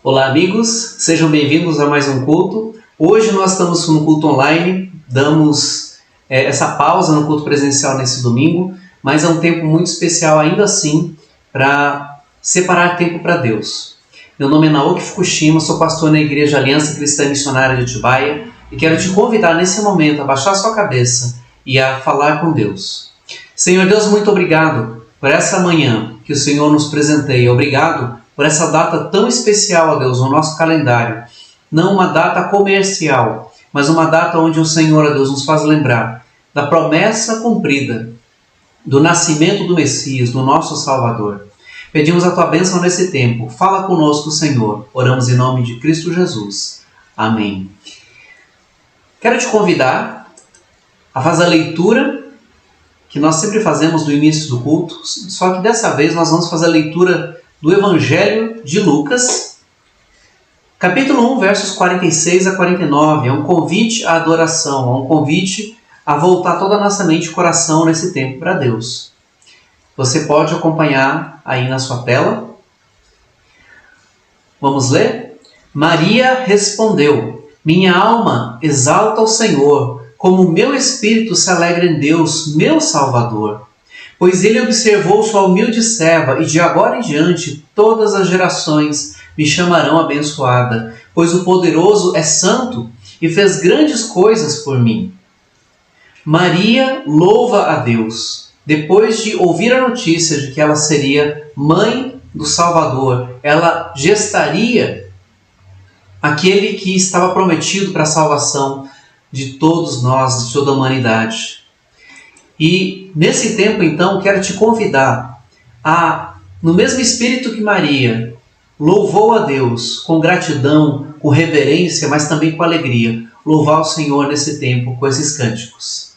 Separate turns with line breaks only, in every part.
Olá amigos, sejam bem-vindos a mais um culto. Hoje nós estamos no culto online, damos essa pausa no culto presencial nesse domingo, mas é um tempo muito especial ainda assim para separar tempo para Deus. Meu nome é Naoki Fukushima, sou pastor na Igreja Aliança Cristã Missionária de Atibaia e quero te convidar nesse momento a baixar sua cabeça e a falar com Deus. Senhor Deus, muito obrigado por essa manhã que o Senhor nos presenteia. Obrigado por essa data tão especial, ó Deus, no nosso calendário. Não uma data comercial, mas uma data onde o Senhor, ó Deus, nos faz lembrar da promessa cumprida, do nascimento do Messias, do nosso Salvador. Pedimos a Tua bênção nesse tempo. Fala conosco, Senhor. Oramos em nome de Cristo Jesus. Amém. Quero te convidar a fazer a leitura que nós sempre fazemos no início do culto, só que dessa vez nós vamos fazer a leitura do Evangelho de Lucas, capítulo 1, versos 46 a 49. É um convite à adoração, é um convite a voltar toda a nossa mente e coração nesse tempo para Deus. Você pode acompanhar aí na sua tela. Vamos ler? Maria respondeu: minha alma exalta o Senhor, como o meu espírito se alegra em Deus, meu Salvador. Pois ele observou sua humilde serva, e de agora em diante todas as gerações me chamarão abençoada, pois o poderoso é santo e fez grandes coisas por mim. Maria louva a Deus. Depois de ouvir a notícia de que ela seria mãe do Salvador, ela gestaria aquele que estava prometido para a salvação de todos nós, de toda a humanidade. E nesse tempo, então, quero te convidar a, no mesmo espírito que Maria louvou a Deus com gratidão, com reverência, mas também com alegria, louvar o Senhor nesse tempo com esses cânticos.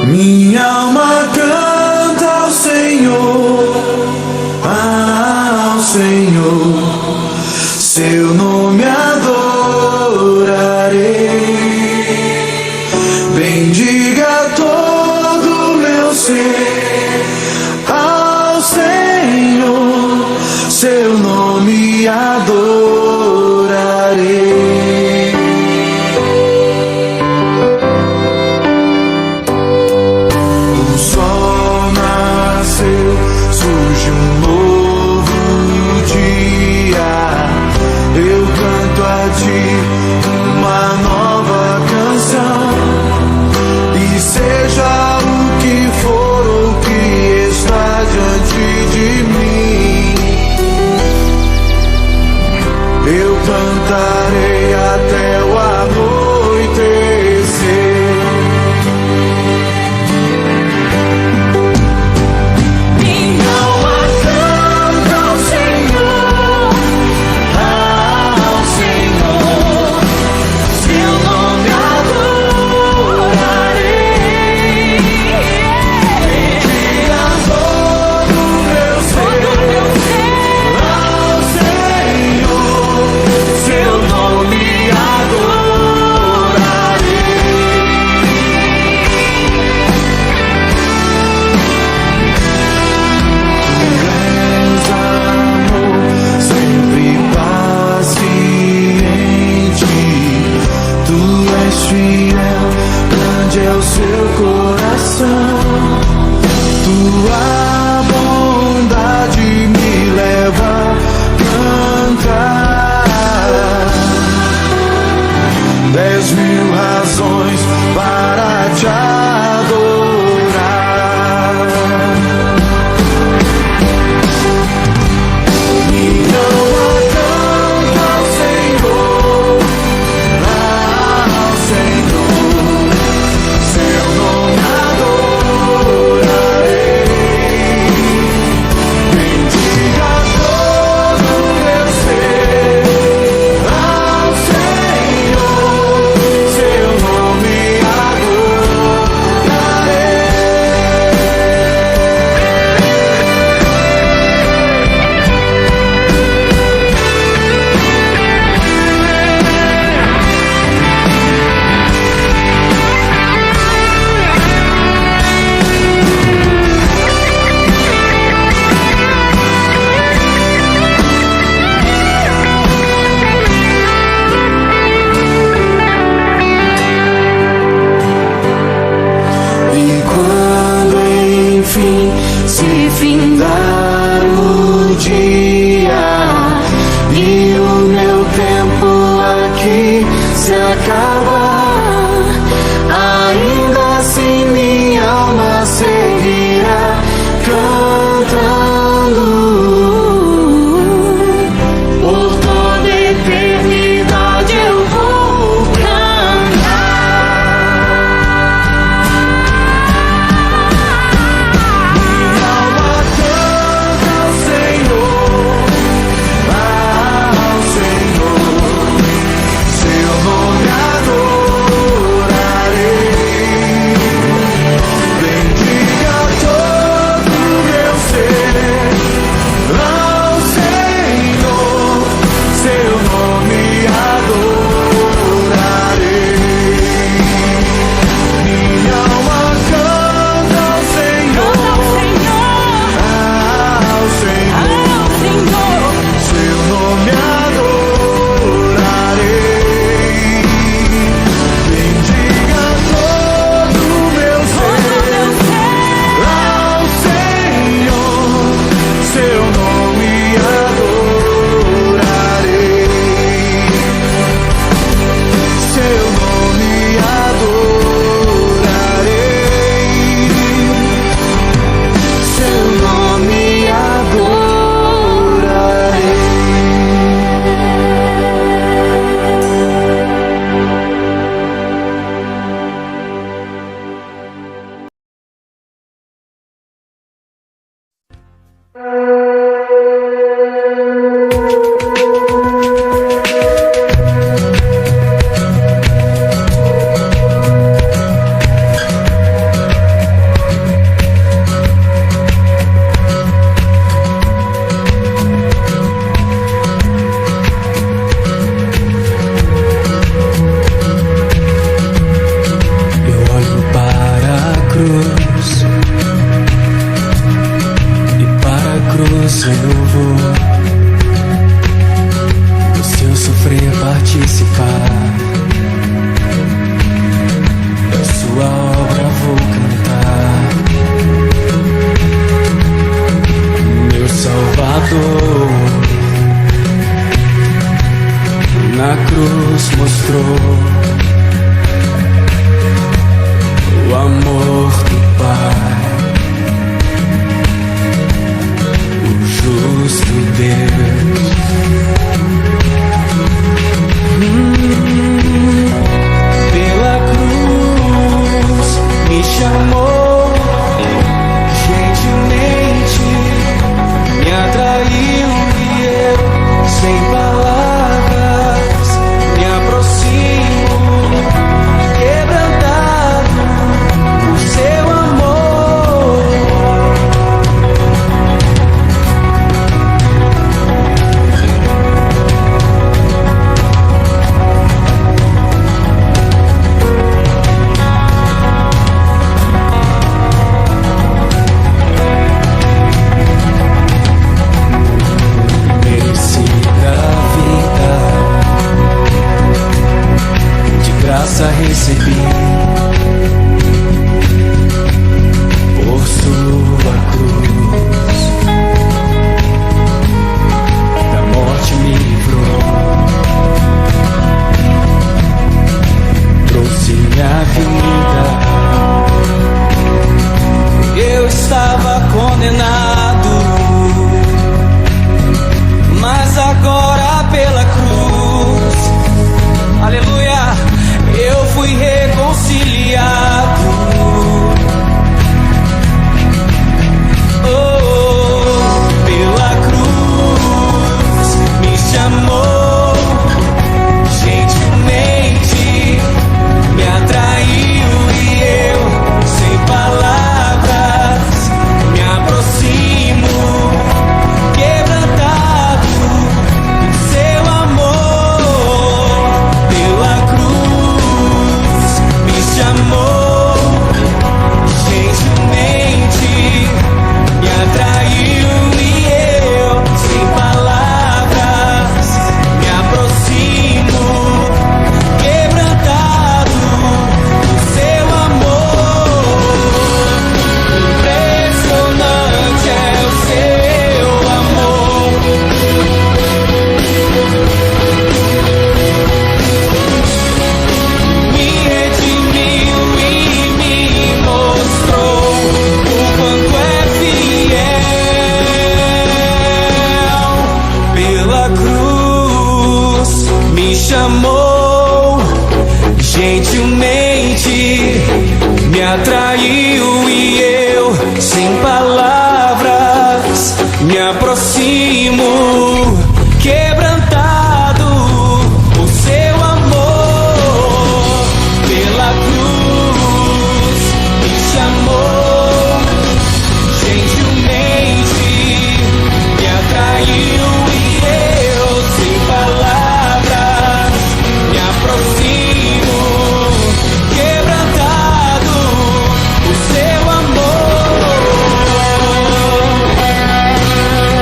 Minha alma canta ao Senhor, seu nome adorarei. Bendiga todo meu ser ao Senhor, seu nome adorarei. O sol nasceu, surge um novo dia. Eu canto a ti uma nova canção, e seja o que for o que está diante de mim, eu cantarei até o anoitecer. Minha alma canta ao Senhor, seu nome adorarei. Bendiga todo o meu ser ao Senhor, seu nome adorarei. se findar o dia e o meu tempo aqui se acabar, ainda assim minha alma seguirá cantando. Por toda a eternidade eu vou cantar. Minha alma canta ao Senhor, seu nome adorarei. Bendiga todo o meu ser ao Senhor, seu nome adorarei. Minha alma canta ao Senhor, seu nome adorarei. Bendiga todo o meu ser ao Senhor, seu nome adorarei. Seu nome adorarei. Seu nome adorarei. Eu olho para a cruz e para a cruz eu vou. Do seu sofrer participar, da sua obra vou cantar. Meu Salvador na cruz mostrou o amor do Pai, o justo Deus. Pela cruz me chamou, gentilmente me atraiu e eu, sem palavras, me aproximo, quebrantado por seu amor. Merecida vida, de graça recebi, por sua cruz, da morte me livrou, trouxe minha vida. Eu estava condenado, mas agora pela cruz, aleluia, eu fui reconciliado. Oh, pela cruz me chamou, gentilmente me atraiu e eu, sem palavras, me aproximo. gentilmente me atraiu e eu, sem palavras, me aproximo, quebrantado por seu amor. Pela cruz me chamou, gentilmente me atraiu e eu, sem palavras, me aproximo, quebrantado por seu amor. Quebrado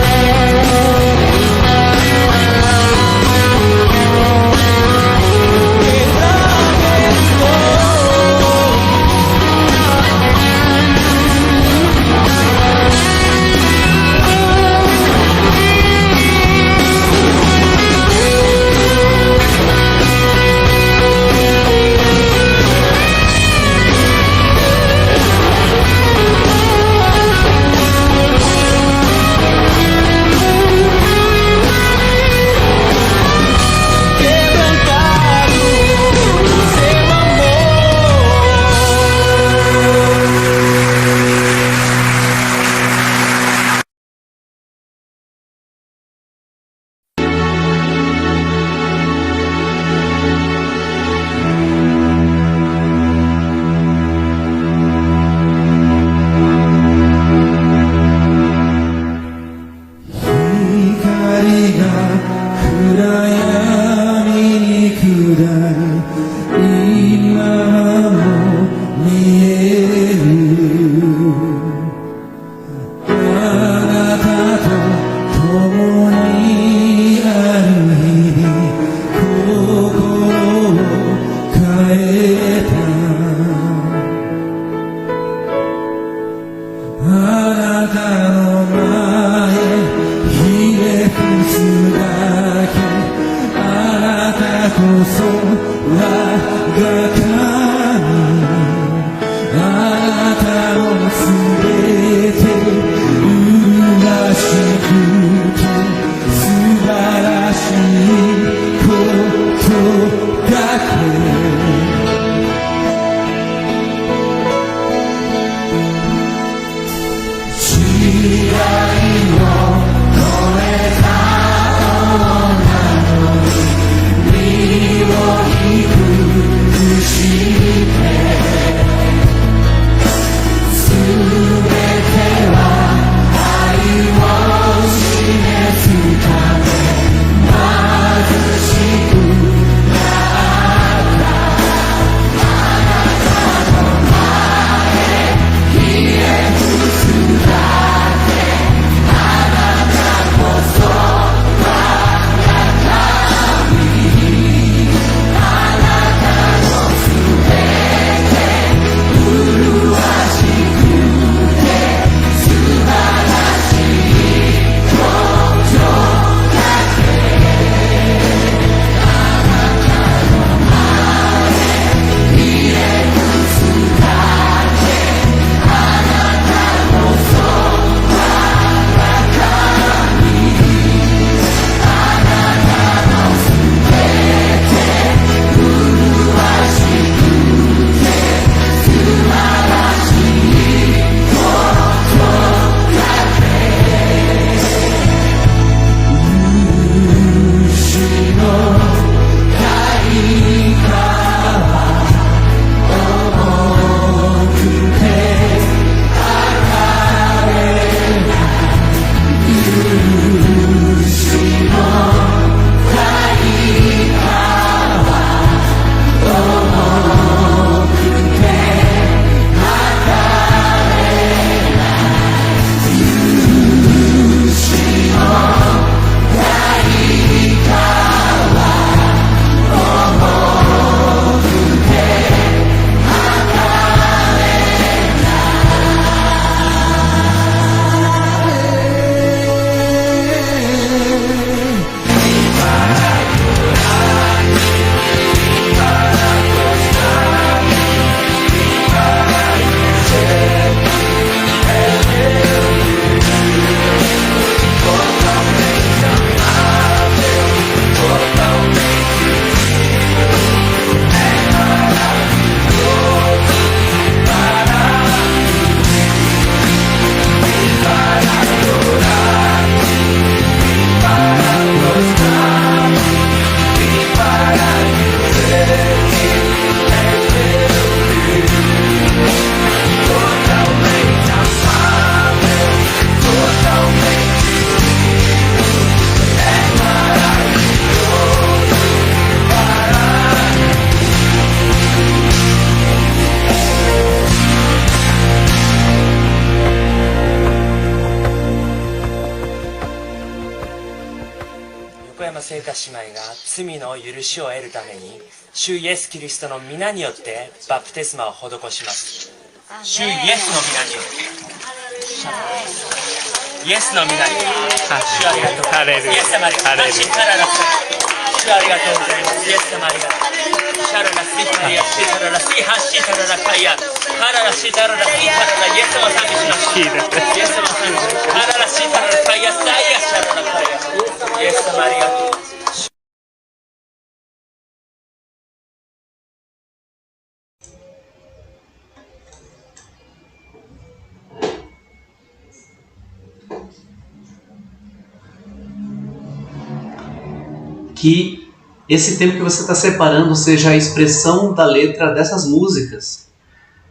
quebrantado por seu
Vivo の聖歌姉妹が罪の許しを得るために主イエスキリストの皆によってバプテスマを施します。主イエスの皆によってイエスの皆によって主ありがとうございます。イエス様ありがとうございます。主ありがとうございます。イエス様ありがとう。シャララスイタリアシタララスイハシタララカイアハララシタラライタラライエス様賛美します。イエス様賛美します。ハララシタララカイアサイアシャララカイアイエス様ありがとう。
Que esse tempo que você está separando seja a expressão da letra dessas músicas,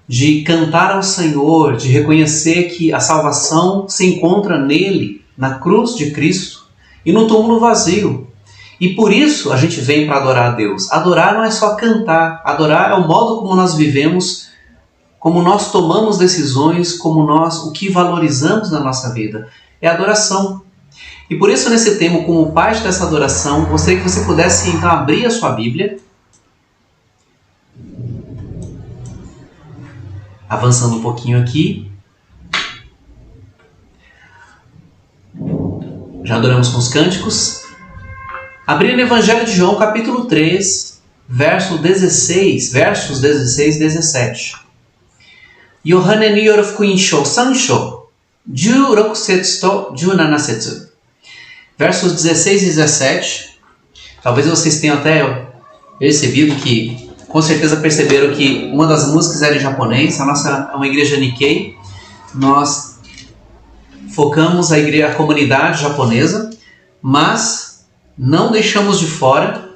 de cantar ao Senhor, de reconhecer que a salvação se encontra nele, na cruz de Cristo e no túmulo vazio. E por isso a gente vem para adorar a Deus. Adorar não é só cantar, adorar é o modo como nós vivemos, como nós tomamos decisões, o que valorizamos na nossa vida. É adoração. E por isso, nesse tempo, como parte dessa adoração, gostaria que você pudesse então abrir a sua Bíblia. Avançando um pouquinho aqui. Já adoramos com os cânticos. Abrir no Evangelho de João, capítulo 3, versos 16 e 17. Yohane ni yorofuku insho sansho, 16 setsu to 17 setsu. Versos 16 e 17, talvez vocês tenham até percebido que, com certeza perceberam que uma das músicas era em japonês. A nossa é uma igreja Nikkei, nós focamos a comunidade japonesa, mas não deixamos de fora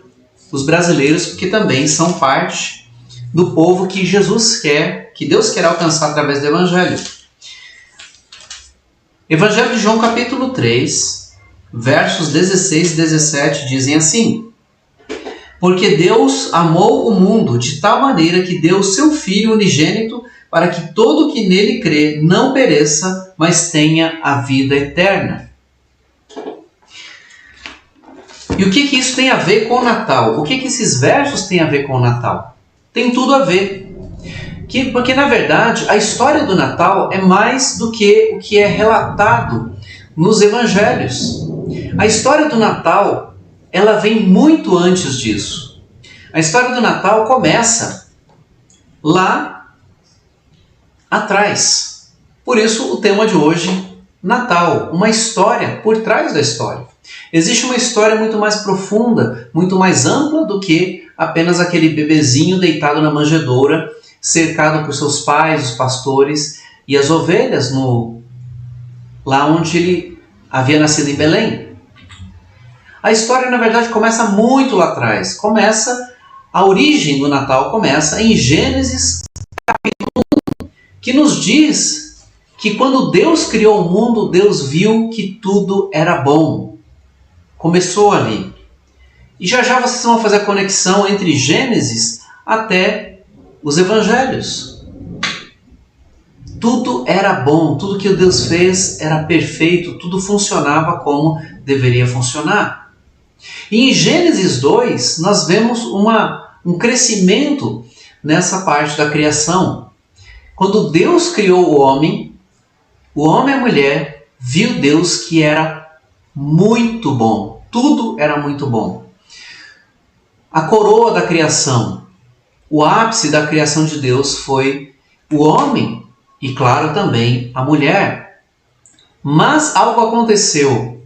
os brasileiros, porque também são parte do povo que que Deus quer alcançar através do Evangelho. Evangelho de João capítulo 3, versos 16 e 17 dizem assim: Porque Deus amou o mundo de tal maneira que deu seu Filho unigênito para que todo que nele crê não pereça, mas tenha a vida eterna. E o que isso tem a ver com o Natal? O que esses versos têm a ver com o Natal? Tem tudo a ver. Porque, na verdade, a história do Natal é mais do que o que é relatado nos Evangelhos. A história do Natal, ela vem muito antes disso. A história do Natal começa lá atrás. Por isso, o tema de hoje, Natal, uma história por trás da história. Existe uma história muito mais profunda, muito mais ampla do que apenas aquele bebezinho deitado na manjedoura, cercado por seus pais, os pastores e as ovelhas lá onde ele havia nascido em Belém. A história, na verdade, começa muito lá atrás. A origem do Natal começa em Gênesis capítulo 1, que nos diz que quando Deus criou o mundo, Deus viu que tudo era bom. Começou ali. E já vocês vão fazer a conexão entre Gênesis até os Evangelhos. Tudo era bom, tudo que Deus fez era perfeito, tudo funcionava como deveria funcionar. E em Gênesis 2, nós vemos um crescimento nessa parte da criação. Quando Deus criou o homem e a mulher, viu Deus que era muito bom. Tudo era muito bom. A coroa da criação, o ápice da criação de Deus foi o homem e, claro, também a mulher. Mas algo aconteceu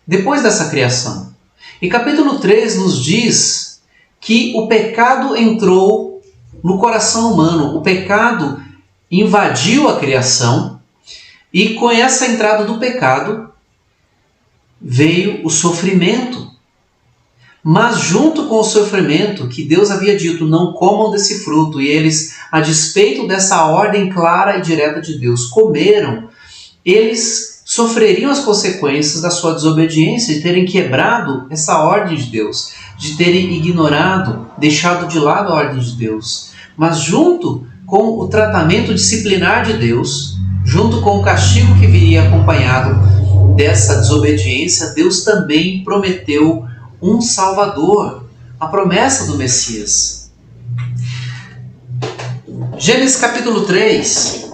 depois dessa criação. E capítulo 3 nos diz que o pecado entrou no coração humano. O pecado invadiu a criação e com essa entrada do pecado veio o sofrimento. Mas junto com o sofrimento que Deus havia dito, não comam desse fruto, e eles, a despeito dessa ordem clara e direta de Deus, comeram, eles sofreriam as consequências da sua desobediência, de terem quebrado essa ordem de Deus, de terem ignorado, deixado de lado a ordem de Deus. Mas junto com o tratamento disciplinar de Deus, junto com o castigo que viria acompanhado dessa desobediência, Deus também prometeu um Salvador, a promessa do Messias. Gênesis capítulo 3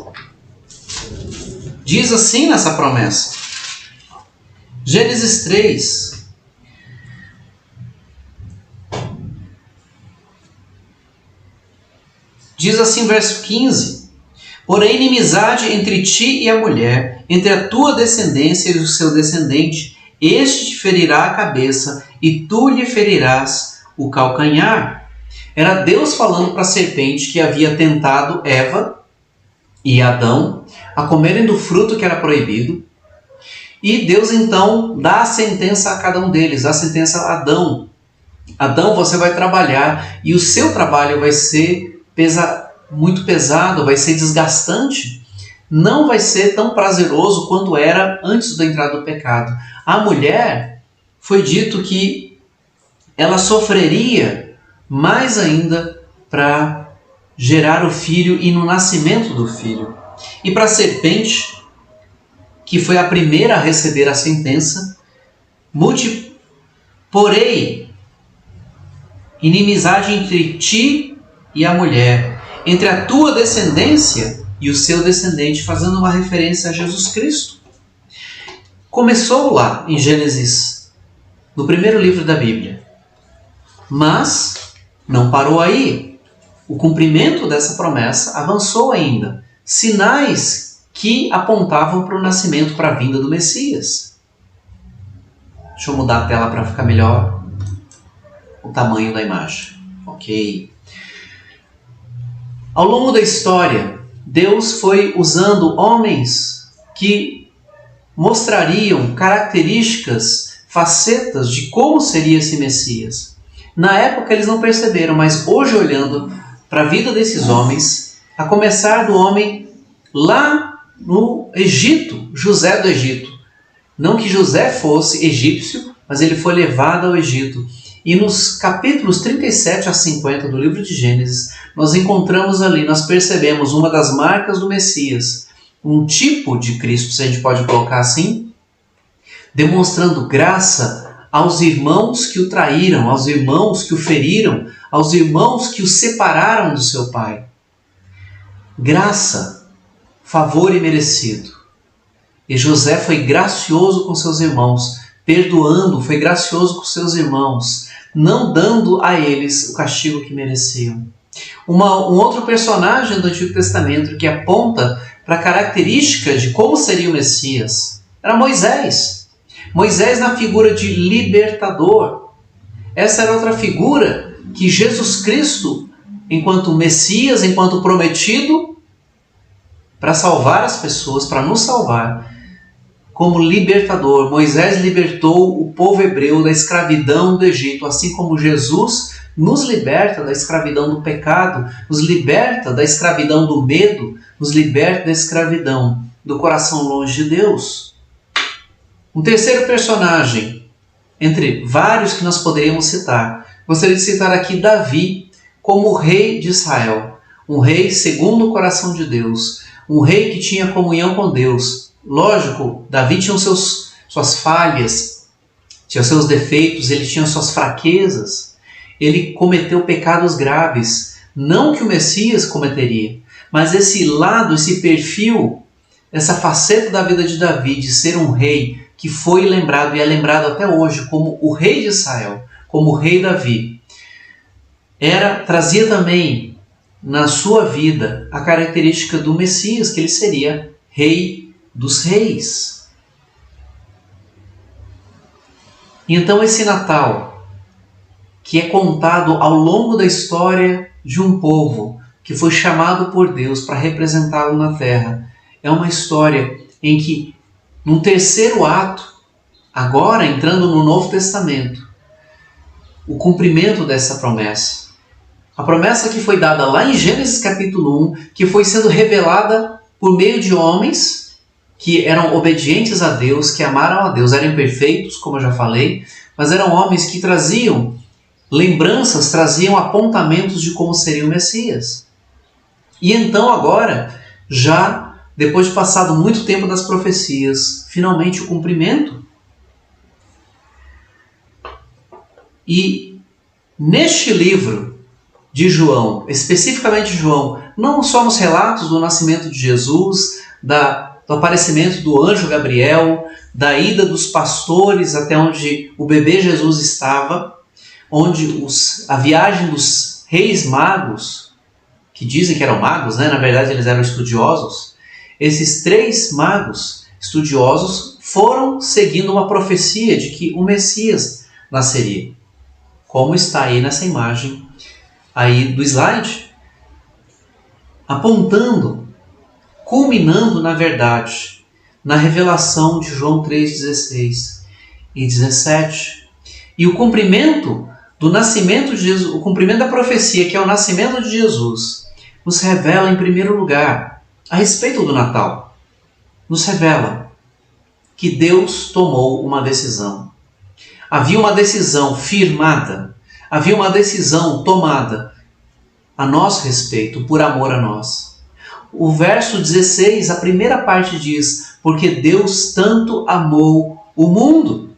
diz assim nessa promessa. Gênesis 3. Diz assim, verso 15: porém, inimizade entre ti e a mulher, entre a tua descendência e o seu descendente, este te ferirá a cabeça e tu lhe ferirás o calcanhar. Era Deus falando para a serpente que havia tentado Eva e Adão a comerem do fruto que era proibido. E Deus então dá a sentença a cada um deles, dá a sentença a Adão. Adão, você vai trabalhar e o seu trabalho vai ser muito pesado, vai ser desgastante. Não vai ser tão prazeroso quanto era antes da entrada do pecado. A mulher, foi dito que ela sofreria mais ainda para gerar o filho e no nascimento do filho. E para a serpente, que foi a primeira a receber a sentença, porém, inimizade entre ti e a mulher, entre a tua descendência e o seu descendente, fazendo uma referência a Jesus Cristo. Começou lá em Gênesis, no primeiro livro da Bíblia. Mas não parou aí. O cumprimento dessa promessa avançou ainda. Sinais que apontavam para o nascimento, para a vinda do Messias. Deixa eu mudar a tela para ficar melhor o tamanho da imagem. Ok. Ao longo da história, Deus foi usando homens que mostrariam características, facetas de como seria esse Messias. Na época eles não perceberam, mas hoje, olhando para a vida desses homens, a começar do homem lá no Egito, José do Egito. Não que José fosse egípcio, mas ele foi levado ao Egito. E nos capítulos 37 a 50 do livro de Gênesis, nós encontramos ali, nós percebemos uma das marcas do Messias, um tipo de Cristo, se a gente pode colocar assim, demonstrando graça aos irmãos que o traíram, aos irmãos que o feriram, aos irmãos que o separaram do seu pai. Graça, favor imerecido. E José foi gracioso com seus irmãos, perdoando, foi gracioso com seus irmãos, não dando a eles o castigo que mereciam. Um outro personagem do Antigo Testamento que aponta para a característica de como seria o Messias era Moisés. Moisés na figura de libertador. Essa era outra figura que Jesus Cristo, enquanto Messias, enquanto prometido, para salvar as pessoas, para nos salvar, como libertador. Moisés libertou o povo hebreu da escravidão do Egito, assim como Jesus nos liberta da escravidão do pecado, nos liberta da escravidão do medo, nos liberta da escravidão do coração longe de Deus. Um terceiro personagem, entre vários que nós poderíamos citar, gostaria de citar aqui Davi como o rei de Israel, um rei segundo o coração de Deus, um rei que tinha comunhão com Deus. Lógico, Davi tinha suas falhas, tinha seus defeitos, ele tinha suas fraquezas, ele cometeu pecados graves, não que o Messias cometeria, mas esse lado, esse perfil, essa faceta da vida de Davi, de ser um rei que foi lembrado e é lembrado até hoje como o rei de Israel, como o rei Davi, trazia também na sua vida a característica do Messias, que ele seria rei dos reis. Então esse Natal, que é contado ao longo da história de um povo que foi chamado por Deus para representá-lo na terra, é uma história em que, num terceiro ato, agora entrando no Novo Testamento, o cumprimento dessa promessa. A promessa que foi dada lá em Gênesis capítulo 1, que foi sendo revelada por meio de homens que eram obedientes a Deus, que amaram a Deus, eram imperfeitos, como eu já falei, mas eram homens que traziam lembranças, traziam apontamentos de como seria o Messias. E então agora, já depois de passado muito tempo das profecias, finalmente o cumprimento. E neste livro de João, especificamente João, não só nos relatos do nascimento de Jesus, do aparecimento do anjo Gabriel, da ida dos pastores até onde o bebê Jesus estava, onde a viagem dos reis magos, que dizem que eram magos, né? Na verdade eles eram estudiosos, esses 3 magos estudiosos foram seguindo uma profecia de que o Messias nasceria, como está aí nessa imagem aí do slide, apontando, culminando na verdade, na revelação de João 3,16 e 17. E o cumprimento do nascimento de Jesus, o cumprimento da profecia, que é o nascimento de Jesus, nos revela em primeiro lugar, a respeito do Natal, nos revela que Deus tomou uma decisão. Havia uma decisão firmada, havia uma decisão tomada a nosso respeito, por amor a nós. O verso 16, a primeira parte diz, porque Deus tanto amou o mundo.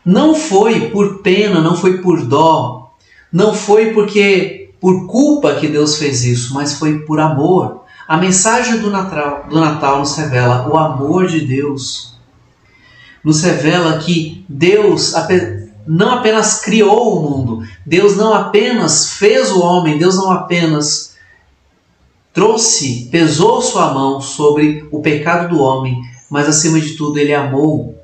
Não foi por pena, não foi por dó, não foi por culpa que Deus fez isso, mas foi por amor. A mensagem do Natal nos revela o amor de Deus. Nos revela que Deus não apenas criou o mundo, Deus não apenas fez o homem, Deus não apenas pesou sua mão sobre o pecado do homem, mas acima de tudo Ele amou.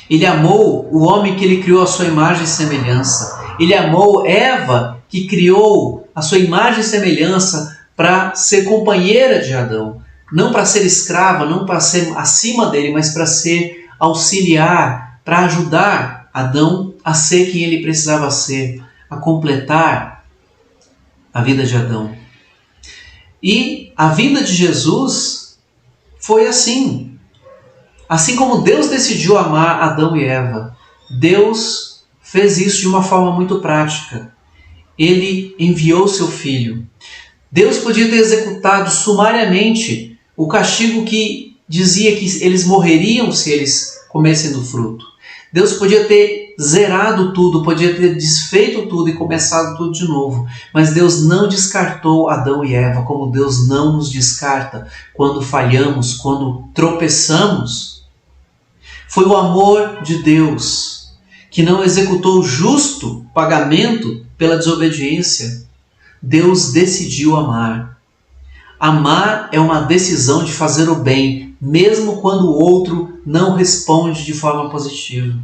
Ele amou o homem que Ele criou à sua imagem e semelhança. Ele amou Eva, que criou a sua imagem e semelhança para ser companheira de Adão. Não para ser escrava, não para ser acima dele, mas para ser auxiliar, para ajudar Adão a ser quem ele precisava ser, a completar a vida de Adão. E a vinda de Jesus foi assim. Assim como Deus decidiu amar Adão e Eva, Deus fez isso de uma forma muito prática. Ele enviou seu Filho. Deus podia ter executado sumariamente o castigo que dizia que eles morreriam se eles comessem do fruto. Deus podia ter zerado tudo, podia ter desfeito tudo e começado tudo de novo. Mas Deus não descartou Adão e Eva, como Deus não nos descarta quando falhamos, quando tropeçamos. Foi o amor de Deus que não executou justo pagamento pela desobediência. Deus decidiu amar. Amar é uma decisão de fazer o bem, mesmo quando o outro não responde de forma positiva.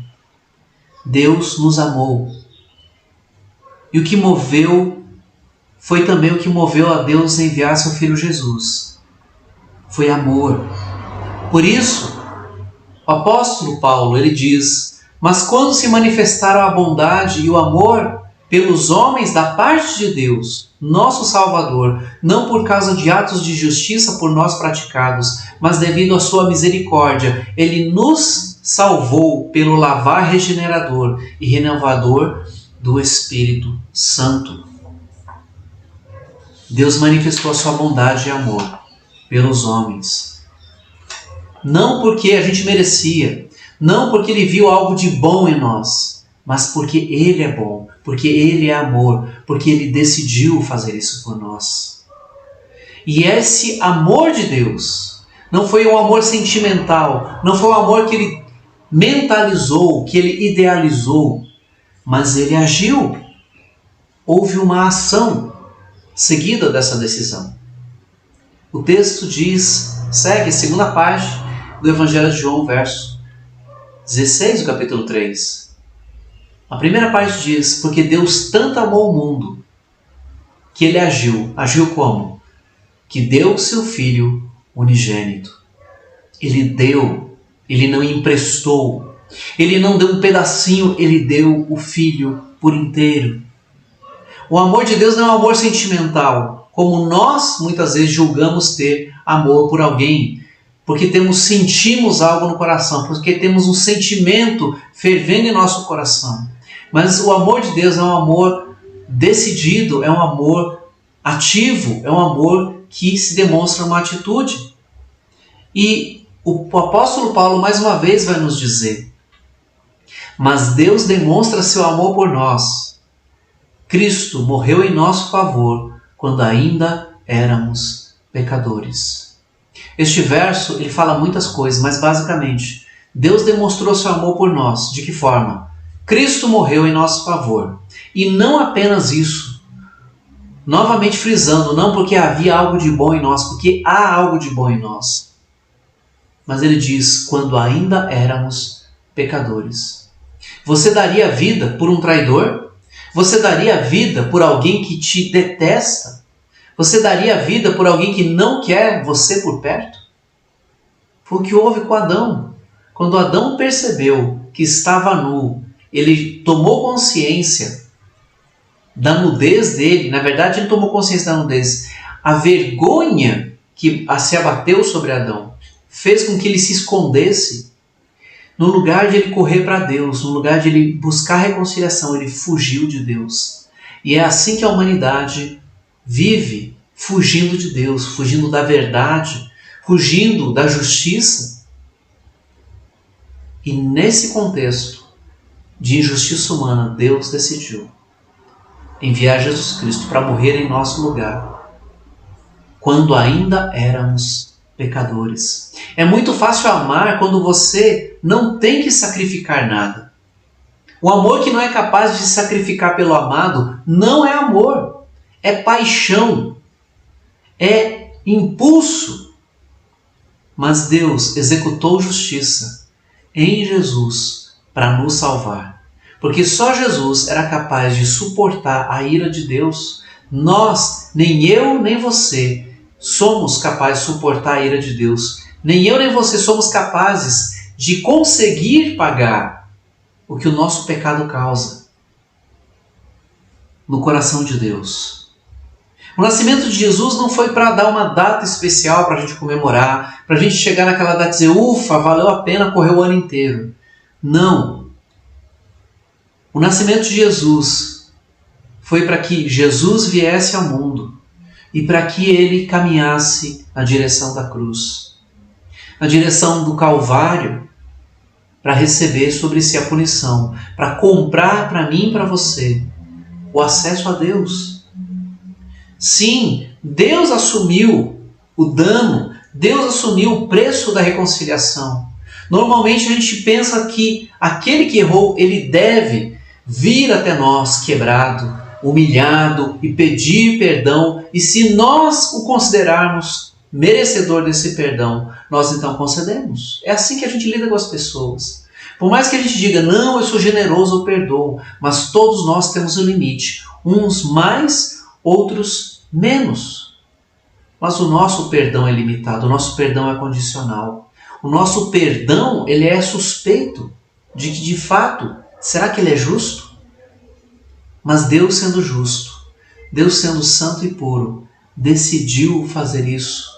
Deus nos amou. E o que moveu foi também o que moveu a Deus a enviar seu Filho Jesus. Foi amor. Por isso, o apóstolo Paulo, ele diz, mas quando se manifestaram a bondade e o amor pelos homens da parte de Deus, nosso Salvador, não por causa de atos de justiça por nós praticados, mas devido à sua misericórdia, Ele nos salvou pelo lavar regenerador e renovador do Espírito Santo. Deus manifestou a sua bondade e amor pelos homens. Não porque a gente merecia, não porque Ele viu algo de bom em nós, mas porque Ele é bom, porque Ele é amor, porque Ele decidiu fazer isso por nós. E esse amor de Deus não foi um amor sentimental, não foi um amor que Ele mentalizou, que Ele idealizou, mas Ele agiu. Houve uma ação seguida dessa decisão. O texto diz, segue, segunda página do Evangelho de João, verso 16 do capítulo 3. A primeira parte diz, porque Deus tanto amou o mundo, que Ele agiu. Agiu como? Que deu seu Filho unigênito. Ele deu, Ele não emprestou. Ele não deu um pedacinho, Ele deu o Filho por inteiro. O amor de Deus não é um amor sentimental, como nós muitas vezes julgamos ter amor por alguém, porque sentimos algo no coração, porque temos um sentimento fervendo em nosso coração. Mas o amor de Deus é um amor decidido, é um amor ativo, é um amor que se demonstra uma atitude. E o apóstolo Paulo mais uma vez vai nos dizer, Mas Deus demonstra seu amor por nós. Cristo morreu em nosso favor quando ainda éramos pecadores. Este verso ele fala muitas coisas, mas basicamente, Deus demonstrou seu amor por nós. De que forma? Cristo morreu em nosso favor. E não apenas isso. Novamente frisando, não porque havia algo de bom em nós, porque há algo de bom em nós. Mas ele diz, quando ainda éramos pecadores. Você daria a vida por um traidor? Você daria a vida por alguém que te detesta? Você daria a vida por alguém que não quer você por perto? Foi o que houve com Adão. Quando Adão percebeu que estava nu, ele tomou consciência da nudez dele. Na verdade, ele tomou consciência da nudez. A vergonha que se abateu sobre Adão fez com que ele se escondesse. No lugar de ele correr para Deus, no lugar de ele buscar reconciliação, ele fugiu de Deus. E é assim que a humanidade vive, fugindo de Deus, fugindo da verdade, fugindo da justiça. E nesse contexto de injustiça humana, Deus decidiu enviar Jesus Cristo para morrer em nosso lugar, quando ainda éramos pecadores. É muito fácil amar quando você não tem que sacrificar nada. O amor que não é capaz de sacrificar pelo amado não é amor, é paixão, é impulso. Mas Deus executou justiça em Jesus para nos salvar. Porque só Jesus era capaz de suportar a ira de Deus. Nós, nem eu nem você, somos capazes de suportar a ira de Deus. Nem eu nem você somos capazes de conseguir pagar o que o nosso pecado causa no coração de Deus. O nascimento de Jesus não foi para dar uma data especial para a gente comemorar, para a gente chegar naquela data e dizer, ufa, valeu a pena correr o ano inteiro. Não. O nascimento de Jesus foi para que Jesus viesse ao mundo e para que ele caminhasse na direção da cruz, na direção do Calvário, para receber sobre si a punição, para comprar para mim e para você o acesso a Deus. Sim, Deus assumiu o dano, Deus assumiu o preço da reconciliação. Normalmente a gente pensa que aquele que errou, ele deve vir até nós quebrado, humilhado e pedir perdão. E se nós o considerarmos merecedor desse perdão, nós então concedemos. É assim que a gente lida com as pessoas. Por mais que a gente diga, não, eu sou generoso, eu perdoo, mas todos nós temos um limite. Uns mais, outros menos. Mas o nosso perdão é limitado, o nosso perdão é condicional. O nosso perdão, ele é suspeito de que, de fato, será que ele é justo? Mas Deus sendo justo, Deus sendo santo e puro, decidiu fazer isso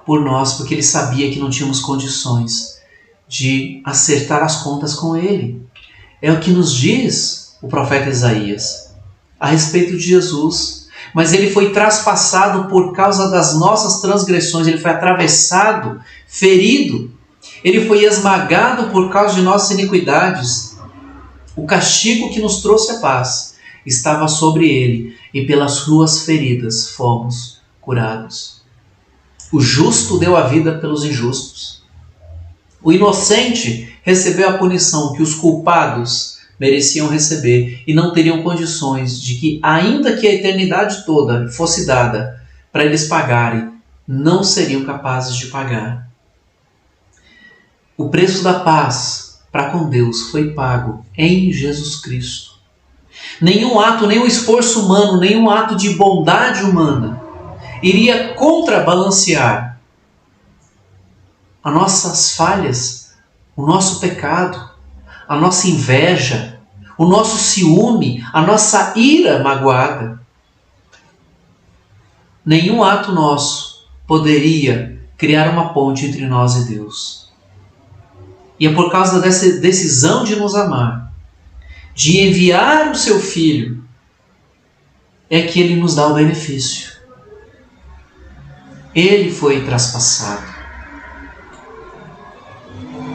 por nós, porque ele sabia que não tínhamos condições de acertar as contas com ele. É o que nos diz o profeta Isaías a respeito de Jesus. Mas ele foi traspassado por causa das nossas transgressões, ele foi atravessado, ferido, ele foi esmagado por causa de nossas iniquidades. O castigo que nos trouxe a paz estava sobre ele, e pelas suas feridas fomos curados. O justo deu a vida pelos injustos. O inocente recebeu a punição que os culpados mereciam receber e não teriam condições de que, ainda que a eternidade toda fosse dada para eles pagarem, não seriam capazes de pagar. O preço da paz para com Deus foi pago em Jesus Cristo. Nenhum ato, nenhum esforço humano, nenhum ato de bondade humana iria contrabalancear as nossas falhas, o nosso pecado, a nossa inveja, o nosso ciúme, a nossa ira magoada. Nenhum ato nosso poderia criar uma ponte entre nós e Deus. E é por causa dessa decisão de nos amar, de enviar o seu Filho, é que ele nos dá o benefício. Ele foi traspassado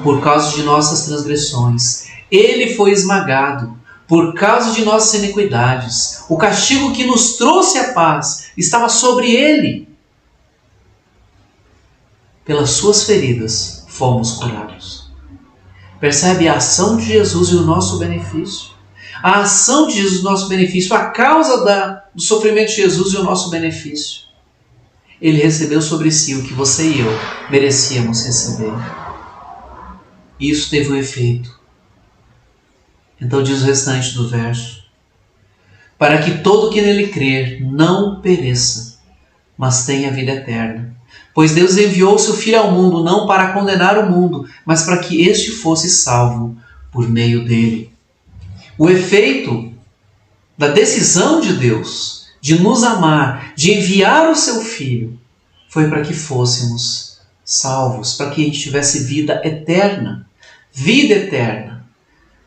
por causa de nossas transgressões. Ele foi esmagado por causa de nossas iniquidades. O castigo que nos trouxe a paz estava sobre ele. Pelas suas feridas fomos curados. Percebe a ação de Jesus e o nosso benefício? A ação de Jesus e o nosso benefício, a causa do sofrimento de Jesus e o nosso benefício. Ele recebeu sobre si o que você e eu merecíamos receber. Isso teve um efeito. Então diz o restante do verso: para que todo que nele crer não pereça, mas tenha vida eterna. Pois Deus enviou seu Filho ao mundo não para condenar o mundo, mas para que este fosse salvo por meio dele. O efeito da decisão de Deus de nos amar, de enviar o seu Filho, foi para que fôssemos salvos, para que a gente tivesse vida eterna,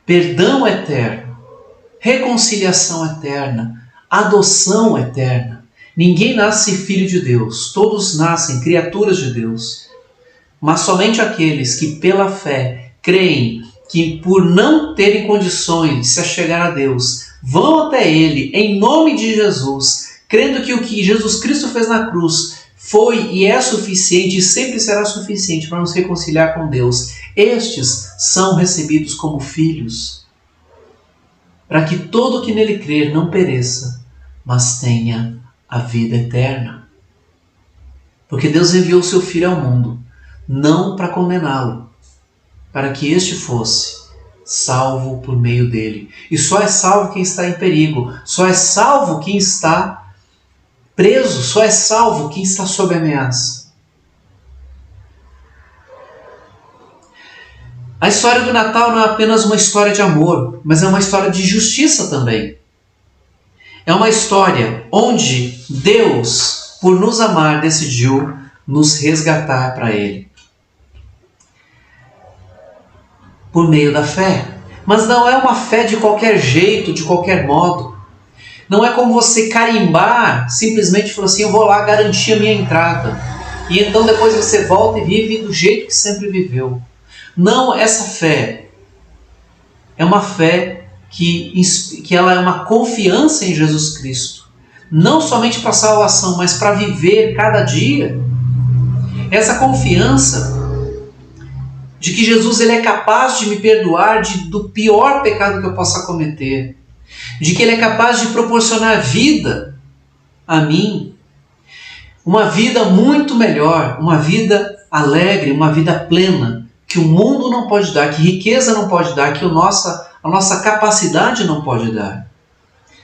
perdão eterno, reconciliação eterna, adoção eterna. Ninguém nasce filho de Deus, todos nascem criaturas de Deus, mas somente aqueles que pela fé creem que por não terem condições de se achegar a Deus, vão até Ele em nome de Jesus, crendo que o que Jesus Cristo fez na cruz foi e é suficiente e sempre será suficiente para nos reconciliar com Deus. Estes são recebidos como filhos, para que todo que nele crer não pereça, mas tenha a vida eterna. Porque Deus enviou o seu Filho ao mundo, não para condená-lo, para que este fosse salvo por meio dele. E só é salvo quem está em perigo, só é salvo quem está preso, só é salvo quem está sob ameaça. A história do Natal não é apenas uma história de amor, mas é uma história de justiça também. É uma história onde Deus, por nos amar, decidiu nos resgatar para Ele. Por meio da fé. Mas não é uma fé de qualquer jeito, de qualquer modo. Não é como você carimbar, simplesmente falar assim, eu vou lá garantir a minha entrada. E então depois você volta e vive do jeito que sempre viveu. Não, essa fé é uma fé que ela é uma confiança em Jesus Cristo. Não somente para a salvação, mas para viver cada dia. Essa confiança de que Jesus ele é capaz de me perdoar do pior pecado que eu possa cometer. De que Ele é capaz de proporcionar vida a mim. Uma vida muito melhor, uma vida alegre, uma vida plena, que o mundo não pode dar, que riqueza não pode dar, que a nossa capacidade não pode dar.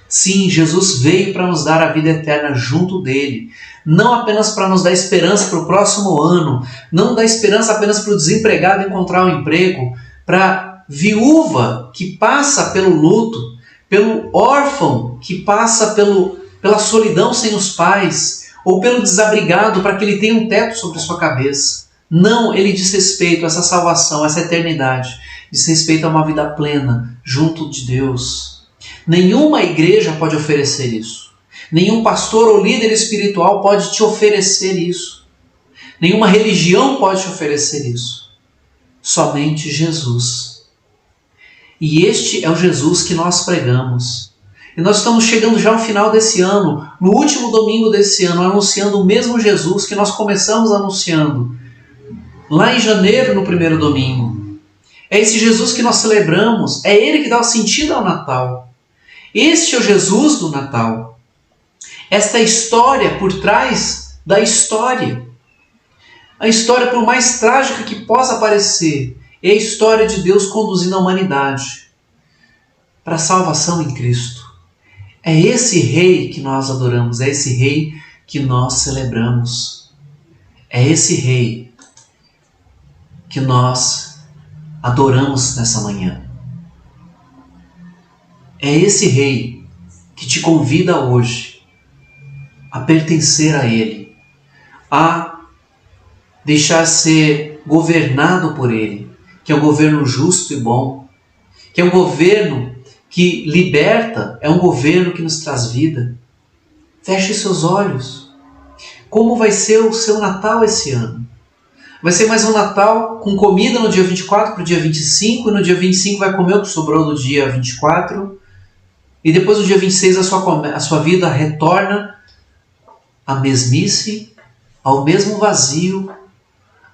Sim, Jesus veio para nos dar a vida eterna junto dele. Não apenas para nos dar esperança para o próximo ano, não dar esperança apenas para o desempregado encontrar um emprego, para a viúva que passa pelo luto, pelo órfão que passa pela solidão sem os pais, ou pelo desabrigado para que ele tenha um teto sobre sua cabeça. Não, ele diz respeito a essa salvação, a essa eternidade, diz respeito a uma vida plena junto de Deus. Nenhuma igreja pode oferecer isso. Nenhum pastor ou líder espiritual pode te oferecer isso. Nenhuma religião pode te oferecer isso. Somente Jesus. E este é o Jesus que nós pregamos. E nós estamos chegando já ao final desse ano, no último domingo desse ano, anunciando o mesmo Jesus que nós começamos anunciando lá em janeiro, no primeiro domingo. É esse Jesus que nós celebramos, é Ele que dá o sentido ao Natal. Este é o Jesus do Natal. Esta história por trás da história. A história, por mais trágica que possa parecer, é a história de Deus conduzindo a humanidade para a salvação em Cristo. É esse Rei que nós adoramos, é esse Rei que nós celebramos. É esse Rei que nós adoramos nessa manhã. É esse Rei que te convida hoje a pertencer a Ele, a deixar ser governado por Ele, que é um governo justo e bom, que é um governo que liberta, é um governo que nos traz vida. Feche seus olhos. Como vai ser o seu Natal esse ano? Vai ser mais um Natal com comida no dia 24 para o dia 25, e no dia 25 vai comer o que sobrou do dia 24, e depois no dia 26 a sua vida retorna à mesmice, ao mesmo vazio,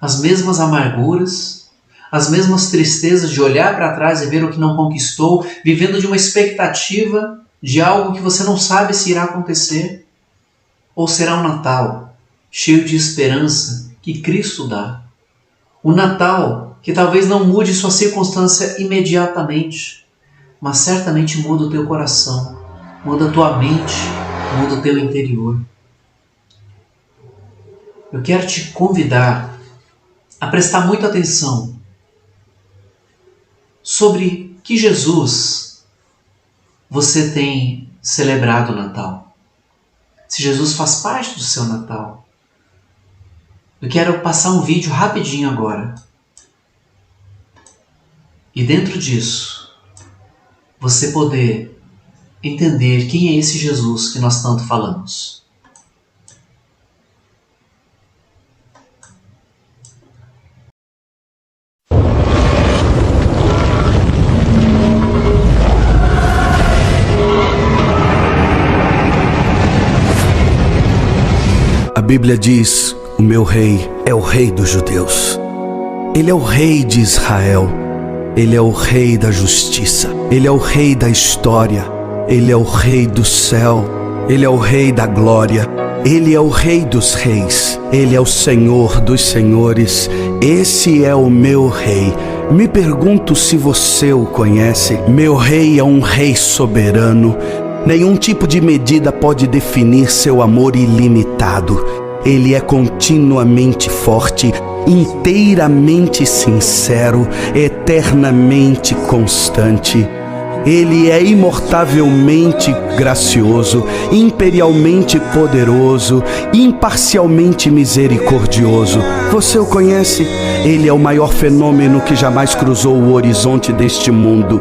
às mesmas amarguras, às mesmas tristezas de olhar para trás e ver o que não conquistou, vivendo de uma expectativa de algo que você não sabe se irá acontecer, ou será um Natal cheio de esperança que Cristo dá. Um Natal que talvez não mude sua circunstância imediatamente, mas certamente muda o teu coração, muda a tua mente, muda o teu interior. Eu quero te convidar a prestar muita atenção sobre que Jesus você tem celebrado o Natal. Se Jesus faz parte do seu Natal. Eu quero passar um vídeo rapidinho agora. E dentro disso, você poder entender quem é esse Jesus que nós tanto falamos.
A Bíblia diz: o meu rei é o rei dos judeus. Ele é o rei de Israel. Ele é o rei da justiça. Ele é o rei da história. Ele é o rei do céu. Ele é o rei da glória. Ele é o rei dos reis. Ele é o Senhor dos senhores. Esse é o meu rei. Me pergunto se você o conhece. Meu rei é um rei soberano. Nenhum tipo de medida pode definir seu amor ilimitado. Ele é continuamente forte, inteiramente sincero, eternamente constante. Ele é imortavelmente gracioso, imperialmente poderoso, imparcialmente misericordioso. Você o conhece? Ele é o maior fenômeno que jamais cruzou o horizonte deste mundo.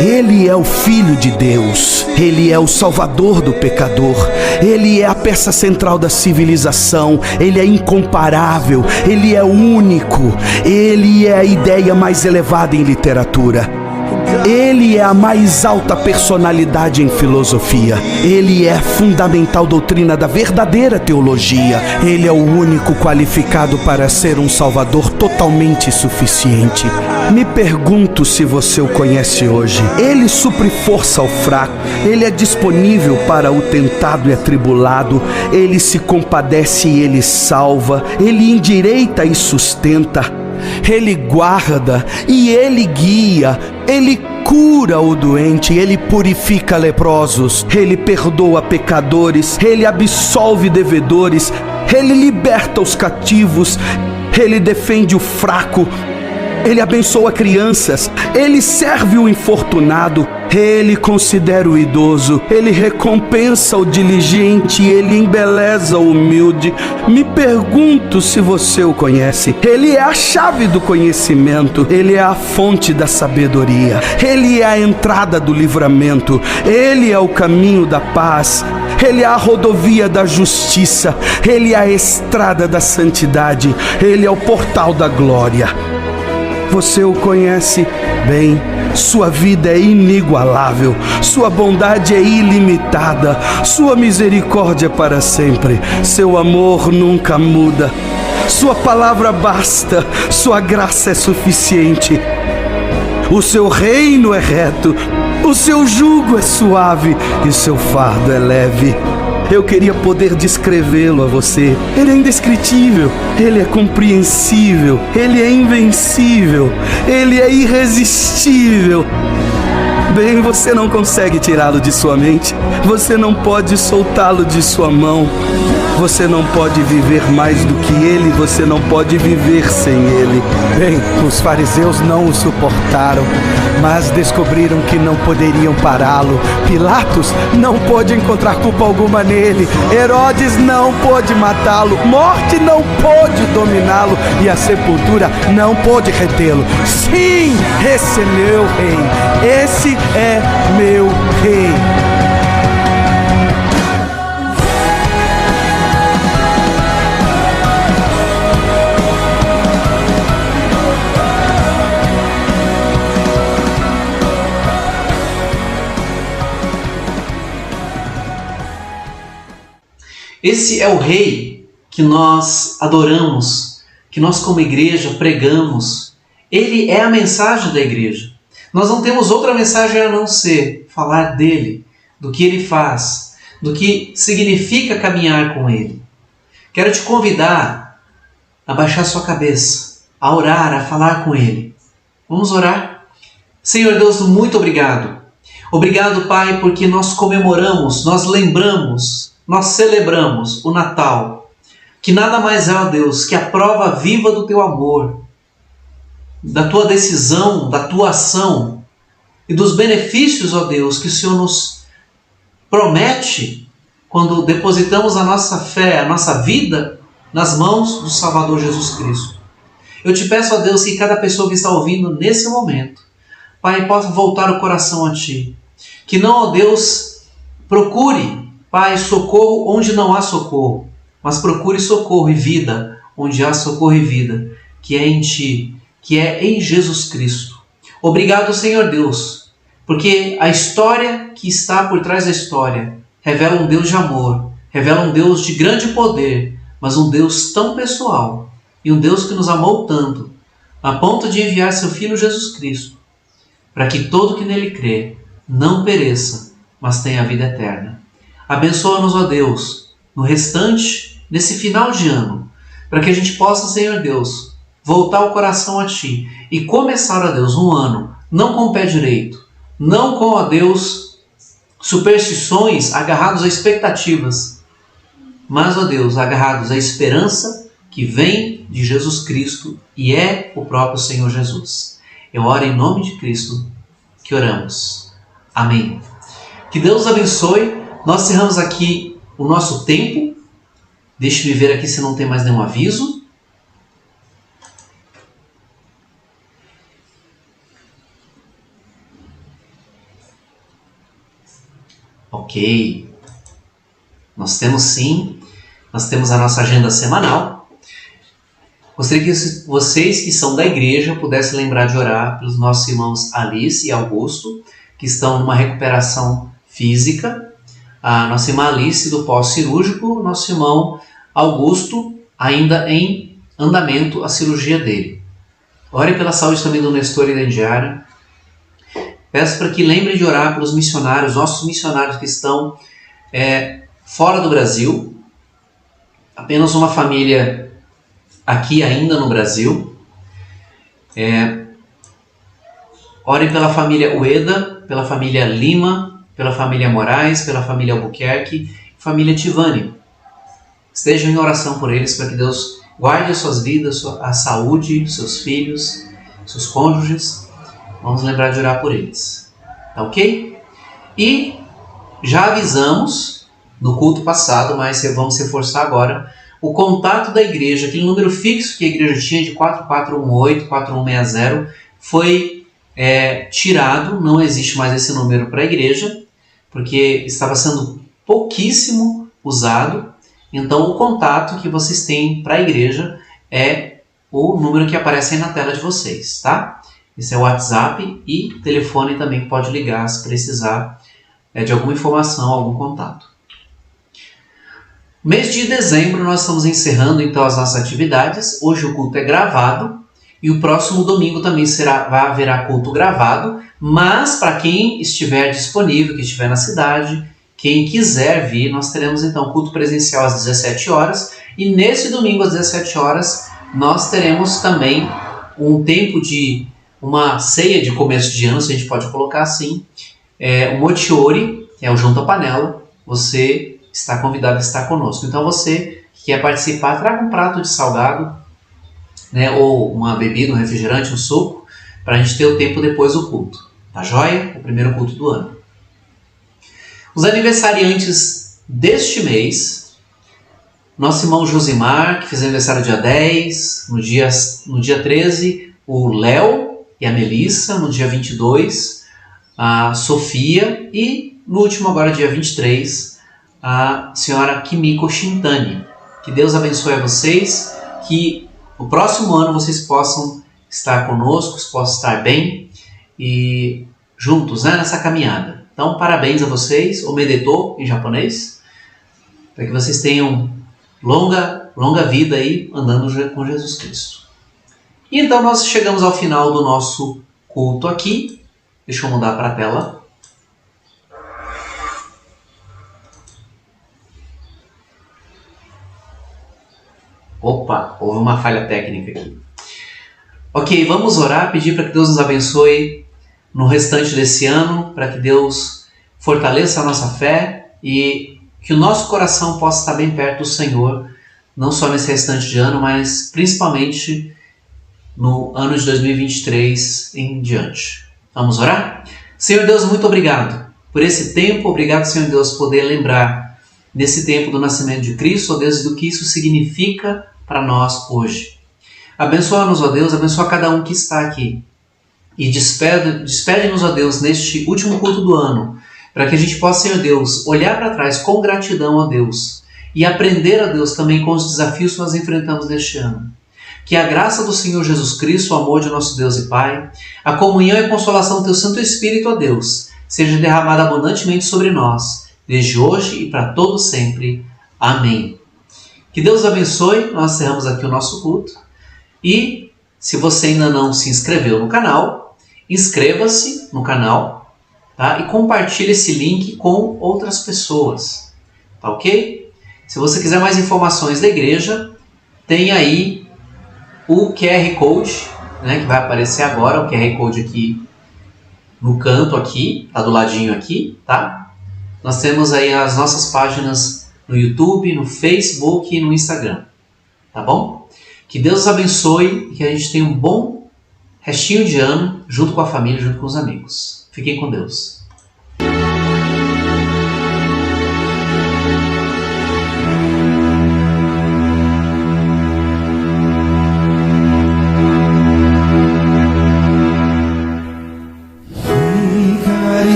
Ele é o Filho de Deus. Ele é o Salvador do pecador. Ele é a peça central da civilização. Ele é incomparável. Ele é único. Ele é a ideia mais elevada em literatura. Ele é a mais alta personalidade em filosofia. Ele é a fundamental doutrina da verdadeira teologia. Ele é o único qualificado para ser um salvador totalmente suficiente. Me pergunto se você o conhece hoje. Ele supre força ao fraco. Ele é disponível para o tentado e atribulado. Ele se compadece e ele salva. Ele endireita e sustenta. Ele guarda e ele guia. Ele cura o doente, ele purifica leprosos, ele perdoa pecadores, ele absolve devedores, ele liberta os cativos, ele defende o fraco, ele abençoa crianças, ele serve o infortunado, ele considera o idoso, ele recompensa o diligente, ele embeleza o humilde. Me pergunto se você o conhece. Ele é a chave do conhecimento, ele é a fonte da sabedoria, ele é a entrada do livramento, ele é o caminho da paz, ele é a rodovia da justiça, ele é a estrada da santidade, ele é o portal da glória. Você o conhece bem. Sua vida é inigualável, sua bondade é ilimitada, sua misericórdia é para sempre, seu amor nunca muda, sua palavra basta, sua graça é suficiente. O seu reino é reto, o seu jugo é suave e seu fardo é leve. Eu queria poder descrevê-lo a você. Ele é indescritível, ele é compreensível, ele é invencível, ele é irresistível. Bem, você não consegue tirá-lo de sua mente, você não pode soltá-lo de sua mão. Você não pode viver mais do que ele, você não pode viver sem ele.
Bem, os fariseus não o suportaram, mas descobriram que não poderiam pará-lo. Pilatos não pôde encontrar culpa alguma nele. Herodes não pôde matá-lo. Morte não pôde dominá-lo. E a sepultura não pôde retê-lo. Sim, esse é meu rei. Esse é meu rei.
Esse é o Rei que nós adoramos, que nós como igreja pregamos. Ele é a mensagem da igreja. Nós não temos outra mensagem a não ser falar dele, do que ele faz, do que significa caminhar com ele. Quero te convidar a baixar sua cabeça, a orar, a falar com ele. Vamos orar? Senhor Deus, muito obrigado. Obrigado, Pai, porque nós comemoramos, nós lembramos, nós celebramos o Natal, que nada mais é, ó Deus, que a prova viva do teu amor, da tua decisão, da tua ação e dos benefícios, ó Deus, que o Senhor nos promete quando depositamos a nossa fé, a nossa vida nas mãos do Salvador Jesus Cristo. Eu te peço, ó Deus, que cada pessoa que está ouvindo nesse momento, Pai, possa voltar o coração a Ti. Que não, ó Deus, procure, Pai, socorro onde não há socorro, mas procure socorro e vida onde há socorro e vida, que é em Ti, que é em Jesus Cristo. Obrigado, Senhor Deus, porque a história que está por trás da história revela um Deus de amor, revela um Deus de grande poder, mas um Deus tão pessoal e um Deus que nos amou tanto, a ponto de enviar seu Filho Jesus Cristo, para que todo que nele crê não pereça, mas tenha a vida eterna. Abençoa-nos, ó Deus, no restante, nesse final de ano, para que a gente possa, Senhor Deus, voltar o coração a Ti e começar, ó Deus, um ano, não com o pé direito, não com, ó Deus, superstições, agarrados a expectativas, mas, ó Deus, agarrados à esperança que vem de Jesus Cristo e é o próprio Senhor Jesus. Eu oro em nome de Cristo que oramos. Amém. Que Deus abençoe. Nós encerramos aqui o nosso tempo. Deixe-me ver aqui se não tem mais nenhum aviso. Ok. Nós temos sim. Nós temos a nossa agenda semanal. Gostaria que vocês que são da igreja pudessem lembrar de orar pelos nossos irmãos Alice e Augusto, que estão numa recuperação física. A nossa irmã Alice do pós-cirúrgico, nosso irmão Augusto ainda em andamento a cirurgia dele. Ore pela saúde também do Nestor e da Indiara. Peço para que lembrem de orar pelos missionários, nossos missionários que estão fora do Brasil. Apenas uma família aqui ainda no Brasil. Orem pela família Ueda, pela família Lima, pela família Moraes, pela família Albuquerque, família Tivani. Estejam em oração por eles para que Deus guarde as suas vidas, a saúde, seus filhos, seus cônjuges. Vamos lembrar de orar por eles. Tá ok? E já avisamos no culto passado, mas vamos reforçar agora, o contato da igreja, aquele número fixo que a igreja tinha de 4418-4160 foi tirado, não existe mais esse número para a igreja, porque estava sendo pouquíssimo usado. Então o contato que vocês têm para a igreja é o número que aparece aí na tela de vocês, tá? Esse é o WhatsApp e telefone também pode ligar se precisar de alguma informação, algum contato. Mês de dezembro nós estamos encerrando então as nossas atividades. Hoje o culto é gravado e o próximo domingo também haverá culto gravado, mas para quem estiver disponível, que estiver na cidade, quem quiser vir, nós teremos então culto presencial às 17 horas e nesse domingo às 17 horas nós teremos também um tempo de uma ceia de começo de ano, se a gente pode colocar assim, o Motiori, que é o Junto à Panela. Você está convidado a estar conosco. Então você que quer participar, traga um prato de salgado, ou uma bebida, um refrigerante, um suco, para a gente ter o tempo depois do culto. Tá joia? O primeiro culto do ano. Os aniversariantes deste mês, nosso irmão Josimar, que fez aniversário dia 10, no dia 13, o Léo e a Melissa, no dia 22, a Sofia e no último agora, dia 23, a senhora Kimiko Shintani. Que Deus abençoe a vocês, que no próximo ano vocês possam estar conosco, possam estar bem e juntos nessa caminhada. Então, parabéns a vocês, omedetou em japonês. para que vocês tenham longa vida aí andando com Jesus Cristo. E então nós chegamos ao final do nosso culto aqui. Deixa eu mudar para a tela. Opa, houve uma falha técnica aqui. Ok, vamos orar, pedir para que Deus nos abençoe no restante desse ano, para que Deus fortaleça a nossa fé e que o nosso coração possa estar bem perto do Senhor, não só nesse restante de ano, mas principalmente no ano de 2023 em diante. Vamos orar? Senhor Deus, muito obrigado por esse tempo. Obrigado, Senhor Deus, poder lembrar nesse tempo do nascimento de Cristo, ó Deus, do que isso significa para nós hoje. Abençoa-nos, ó Deus, abençoa cada um que está aqui. E despede-nos, ó Deus, neste último culto do ano, para que a gente possa, Senhor Deus, olhar para trás com gratidão, ó Deus, e aprender, ó Deus, também com os desafios que nós enfrentamos neste ano. Que a graça do Senhor Jesus Cristo, o amor de nosso Deus e Pai, a comunhão e a consolação do Teu Santo Espírito, ó Deus, seja derramada abundantemente sobre nós, desde hoje e para todo sempre. Amém. Que Deus abençoe. Nós encerramos aqui o nosso culto. E se você ainda não se inscreveu no canal, inscreva-se no canal, tá? E compartilhe esse link com outras pessoas. Tá ok? Se você quiser mais informações da igreja, tem aí o QR Code, né, que vai aparecer agora, o QR Code aqui no canto aqui, tá do ladinho aqui, tá? Nós temos aí as nossas páginas no YouTube, no Facebook e no Instagram, tá bom? Que Deus os abençoe e que a gente tenha um bom restinho de ano junto com a família, junto com os amigos. Fiquem com Deus.